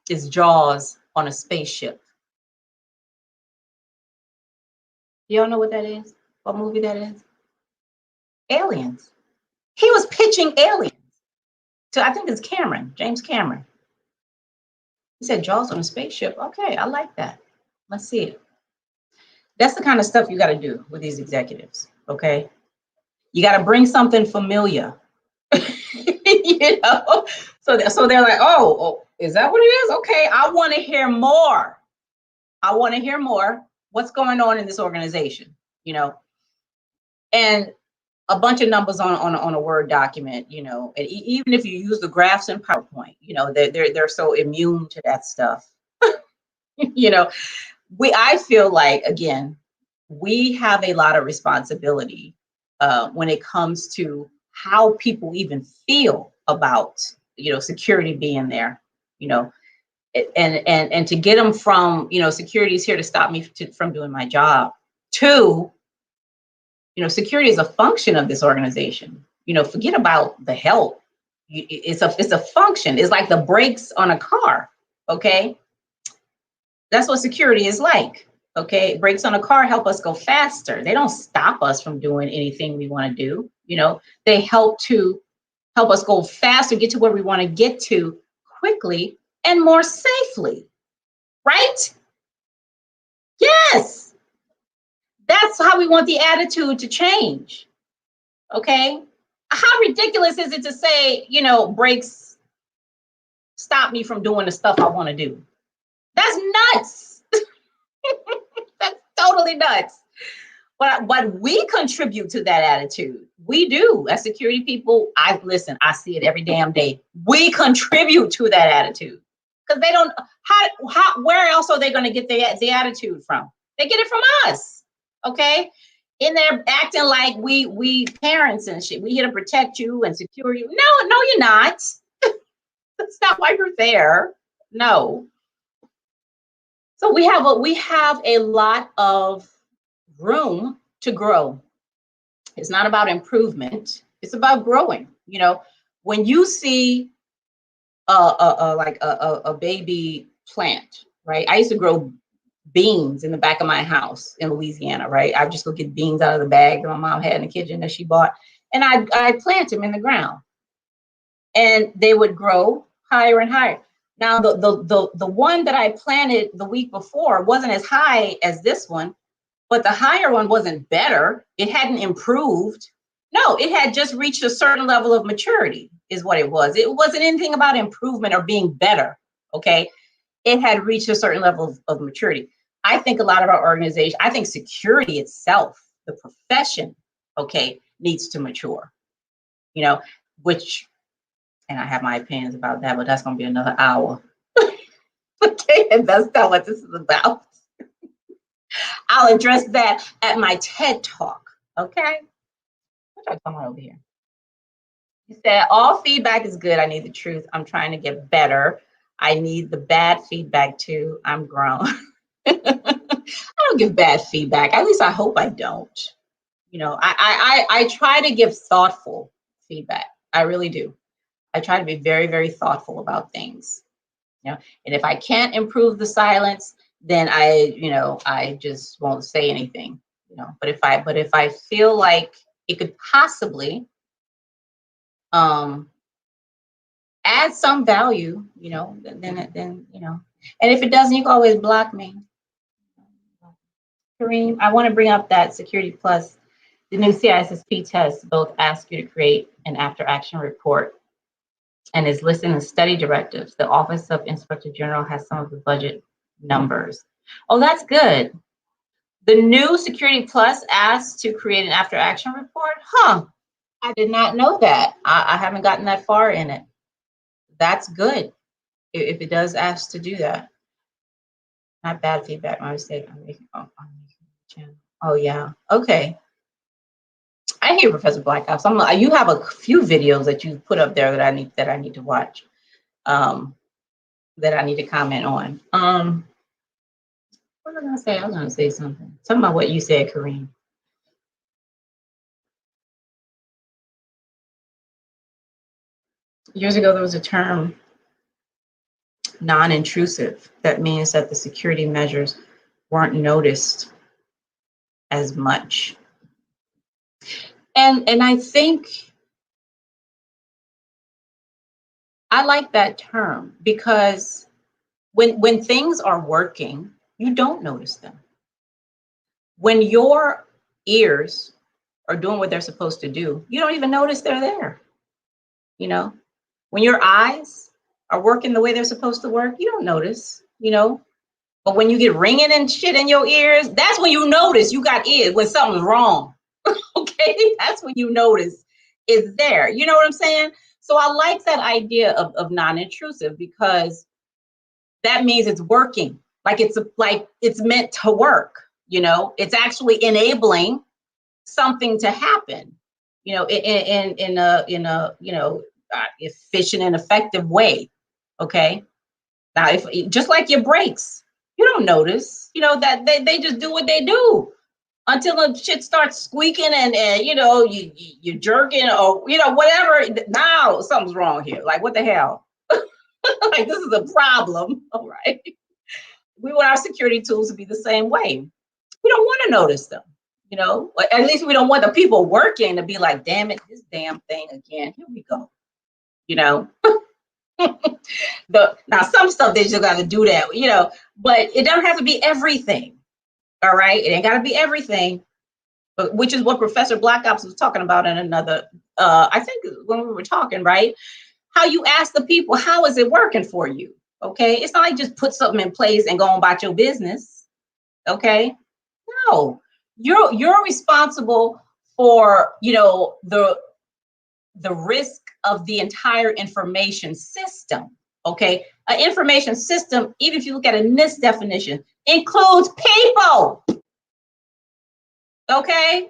is Jaws on a spaceship? Y'all know what that is? What movie that is? Aliens. He was pitching Aliens to, I think it's James Cameron. He said Jaws on a spaceship. Okay, I like that. Let's see it. That's the kind of stuff you got to do with these executives. Okay, you got to bring something familiar. You know, so they're like, oh, is that what it is? Okay, I want to hear more. I want to hear more. What's going on in this organization? You know, and a bunch of numbers on a Word document. You know, and even if you use the graphs in PowerPoint, you know, they're so immune to that stuff. You know, I feel like, again, we have a lot of responsibility when it comes to how people even feel about, you know, security being there, you know, and to get them from, you know, security is here to stop me from doing my job, to, you know, security is a function of this organization. You know, forget about the help. It's a function. It's like the brakes on a car. Okay, that's what security is like. Okay, brakes on a car help us go faster. They don't stop us from doing anything we want to do. You know, they help us go faster, get to where we want to get to quickly and more safely. Right? Yes. That's how we want the attitude to change. Okay? How ridiculous is it to say, you know, brakes stop me from doing the stuff I want to do? That's nuts. That's totally nuts. But we contribute to that attitude. We do. As security people, I see it every damn day. We contribute to that attitude. Because they don't, where else are they going to get the attitude from? They get it from us. Okay? And they're acting like we parents and shit. We here to protect you and secure you. No, you're not. That's not why you're there. No. So we have a lot of room to grow. It's not about improvement. It's about growing. You know, when you see a baby plant, right? I used to grow beans in the back of my house in Louisiana, right? I just go get beans out of the bag that my mom had in the kitchen that she bought, and I plant them in the ground, and they would grow higher and higher. Now the one that I planted the week before wasn't as high as this one, but the higher one wasn't better. It hadn't improved. No, it had just reached a certain level of maturity, is what it was. It wasn't anything about improvement or being better. Okay. It had reached a certain level of maturity. I think a lot of our organization, I think security itself, the profession, okay, needs to mature, you know, which, and I have my opinions about that, but that's going to be another hour. Okay. And that's not what this is about. I'll address that at my TED Talk. Okay. What y'all talking about over here? He said, all feedback is good. I need the truth. I'm trying to get better. I need the bad feedback too. I'm grown. I don't give bad feedback. At least I hope I don't. You know, I try to give thoughtful feedback. I really do. I try to be very, very thoughtful about things. You know, and if I can't improve the silence, then I just won't say anything. You know, but if I feel like it could possibly add some value, you know, then you know, and if it doesn't, you can always block me. Kareem, I want to bring up that Security Plus, the new CISSP test, both ask you to create an after action report and is listed in study directives. The Office of Inspector General has some of the budget numbers. Oh, that's good. The new Security Plus asks to create an after action report? Huh, I did not know that. I haven't gotten that far in it. That's good if it does ask to do that. Not bad feedback, my mistake. Oh yeah, okay. I hear Professor Blackhouse. You have a few videos that you put up there that I need to watch, that I need to comment on. What was I gonna say? I was gonna say something about what you said, Kareem. Years ago, there was a term, non-intrusive. That means that the security measures weren't noticed as much. And I think I like that term because When things are working, you don't notice them. When your ears are doing what they're supposed to do, you don't even notice they're there. You know, when your eyes are working the way they're supposed to work, you don't notice, you know. But when you get ringing and shit in your ears, that's when you notice you got ears, when something's wrong. Okay, that's when you notice it's there. You know what I'm saying? So I like that idea of non-intrusive, because that means it's working. Like it's meant to work. You know, it's actually enabling something to happen. You know, in a efficient and effective way. Okay. Now, if just like your brakes, you don't notice. You know that they just do what they do until the shit starts squeaking and you know you're jerking or you know whatever. Now something's wrong here. Like what the hell? Like this is a problem. All right. We want our security tools to be the same way. We don't want to notice them. You know, at least we don't want the people working to be like, damn it, this damn thing again. Here we go. You know. Now some stuff they just got to do that, you know, but it doesn't have to be everything. All right, it ain't got to be everything, but which is what Professor Black Ops was talking about in another. I think when we were talking, right? How you ask the people, how is it working for you? Okay, it's not like just put something in place and go on about your business. Okay, no, you're responsible for the risk of the entire information system. Okay, an information system, even if you look at it in this definition, includes people. Okay,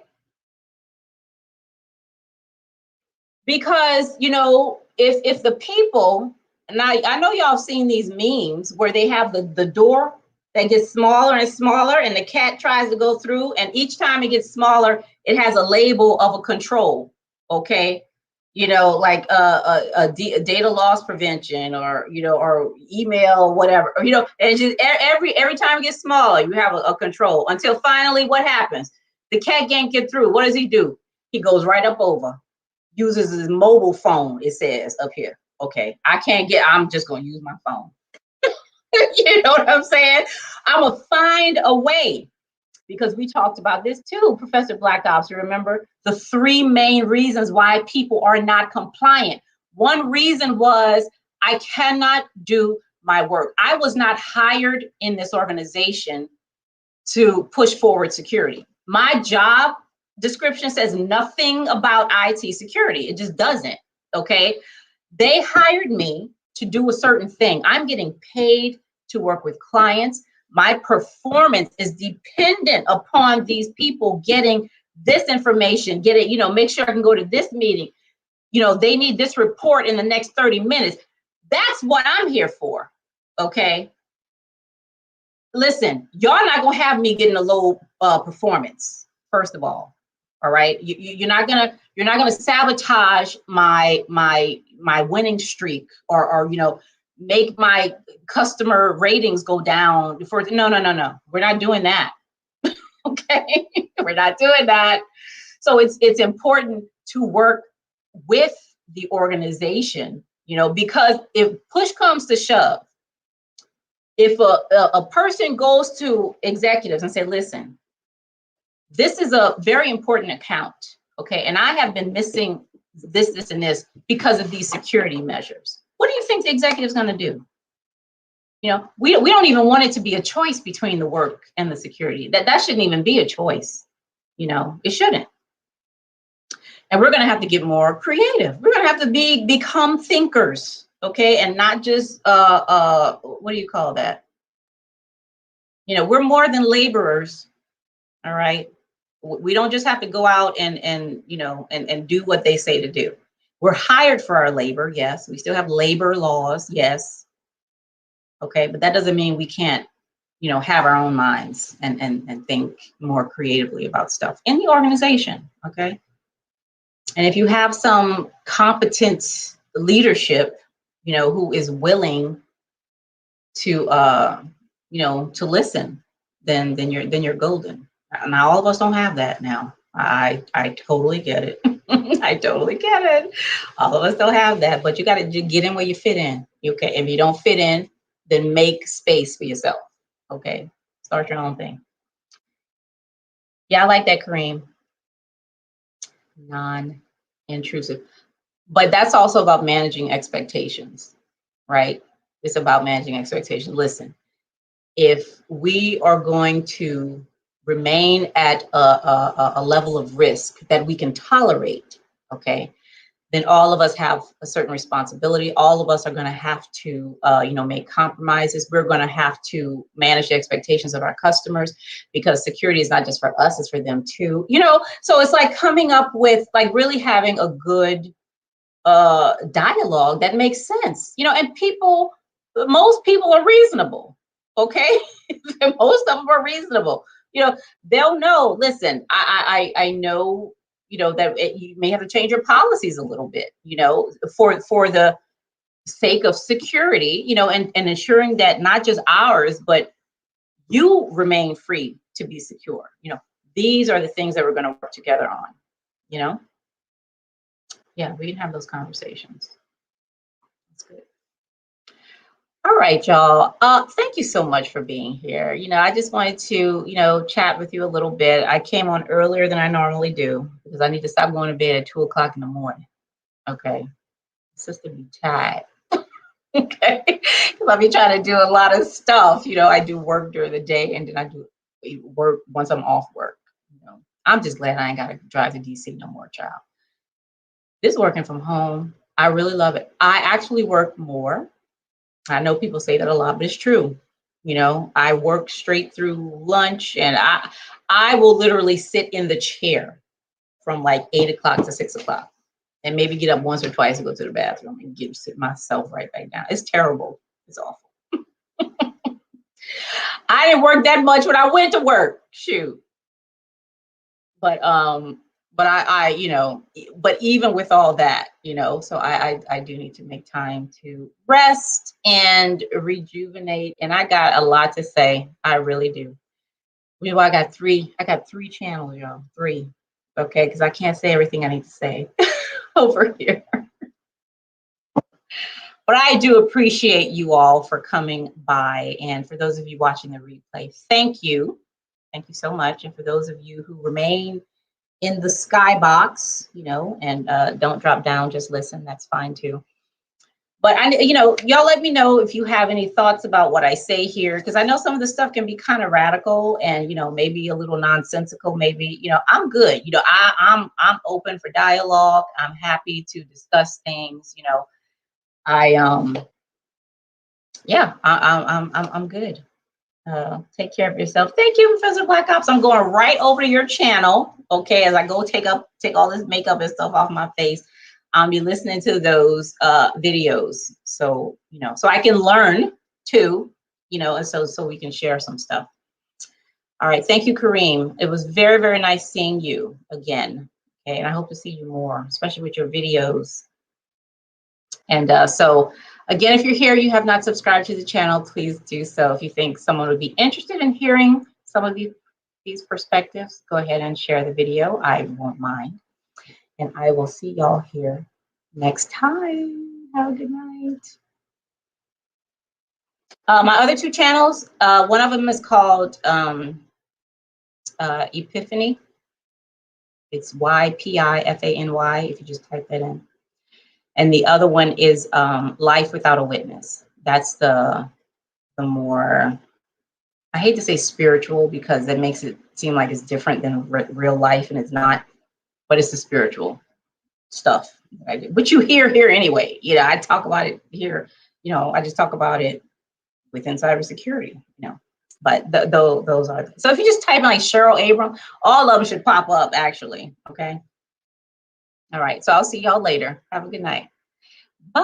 because if the people, and I know y'all have seen these memes where they have the door that gets smaller and smaller, and the cat tries to go through, and each time it gets smaller, it has a label of a control. Okay, like a data loss prevention, or or email, or whatever, or, and it's just every time it gets smaller, you have a control until finally what happens? The cat can't get through. What does he do? He goes right up over, uses his mobile phone. It says up here, okay, I'm just going to use my phone. You know what I'm saying? I'm going to find a way. Because we talked about this too, Professor Black Ops. You remember the 3 main reasons why people are not compliant. One reason was, I cannot do my work. I was not hired in this organization to push forward security. My job description says nothing about IT security. It just doesn't. Okay. They hired me to do a certain thing. I'm getting paid to work with clients. My performance is dependent upon these people getting this information, make sure I can go to this meeting. They need this report in the next 30 minutes. That's what I'm here for. Okay. Listen, y'all not going to have me getting a low performance, first of all. All right. You're not going to sabotage my winning streak or make my customer ratings go down before. No. We're not doing that. Okay. We're not doing that. So it's important to work with the organization, because if push comes to shove, if a person goes to executives and say, listen, this is a very important account. Okay. And I have been missing this, and this because of these security measures. What do you think the executive is going to do? We don't even want it to be a choice between the work and the security. That shouldn't even be a choice. It shouldn't. And we're going to have to get more creative. We're going to have to become thinkers. Okay. And not just, what do you call that? We're more than laborers. All right. We don't just have to go out and do what they say to do. We're hired for our labor. Yes. We still have labor laws. Yes. Okay. But that doesn't mean we can't, have our own minds and think more creatively about stuff in the organization. Okay. And if you have some competent leadership, who is willing to, to listen, then you're golden. Now, all of us don't have that now. I totally get it. I totally get it. All of us don't have that, but you got to get in where you fit in. Okay. If you don't fit in, then make space for yourself. Okay, start your own thing. Yeah, I like that, Kareem. Non-intrusive. But that's also about managing expectations, right? It's about managing expectations. Listen, if we are going to remain at a level of risk that we can tolerate, okay, then all of us have a certain responsibility. All of us are going to have to, make compromises. We're going to have to manage the expectations of our customers, because security is not just for us, it's for them too. So it's like coming up with, like, really having a good dialogue that makes sense. And most people are reasonable. Okay, most of them are reasonable. They'll know. Listen, I know. That you may have to change your policies a little bit, for the sake of security, and ensuring that not just ours, but you remain free to be secure. These are the things that we're going to work together on, Yeah, we can have those conversations. That's good. All right, y'all. Thank you so much for being here. I just wanted to, chat with you a little bit. I came on earlier than I normally do because I need to stop going to bed at 2:00 in the morning. Okay. Sister be tired. Okay. Because I'll be trying to do a lot of stuff. I do work during the day, and then I do work once I'm off work. I'm just glad I ain't got to drive to DC no more, child. This working from home, I really love it. I actually work more. I know people say that a lot, but it's true. I work straight through lunch, and I will literally sit in the chair from like 8:00 to 6:00, and maybe get up once or twice to go to the bathroom and sit myself right back down. It's terrible. It's awful. I didn't work that much when I went to work. Shoot. But but even with all that, so I do need to make time to rest and rejuvenate. And I got a lot to say. I really do. I got three channels, y'all. 3. Okay, because I can't say everything I need to say over here. But I do appreciate you all for coming by. And for those of you watching the replay, thank you. Thank you so much. And for those of you who remain in the skybox, and don't drop down, just listen, that's fine too. But y'all let me know if you have any thoughts about what I say here, because I know some of the stuff can be kind of radical and maybe a little nonsensical. Maybe I'm good. I'm open for dialogue. I'm happy to discuss things. I'm good. Take care of yourself. Thank you, Professor Black Ops. I'm going right over to your channel. Okay, as I go take all this makeup and stuff off my face, I'll be listening to those videos. So so I can learn too. And so we can share some stuff. All right, thank you, Kareem. It was very, very nice seeing you again. Okay, and I hope to see you more, especially with your videos. And so again, if you're here, you have not subscribed to the channel, please do so. If you think someone would be interested in hearing some of these perspectives, go ahead and share the video. I won't mind. And I will see y'all here next time. Have a good night. My other 2 channels, one of them is called Epiphany. It's YPIFANY, if you just type that in. And the other one is Life Without a Witness. That's the more, I hate to say spiritual, because that makes it seem like it's different than real life, and it's not, but it's the spiritual stuff that I do. But you hear here anyway. I talk about it here. I just talk about it within cybersecurity, But those are, so if you just type in like Cheryl Abram, all of them should pop up actually, okay? All right, so I'll see y'all later. Have a good night. Bye.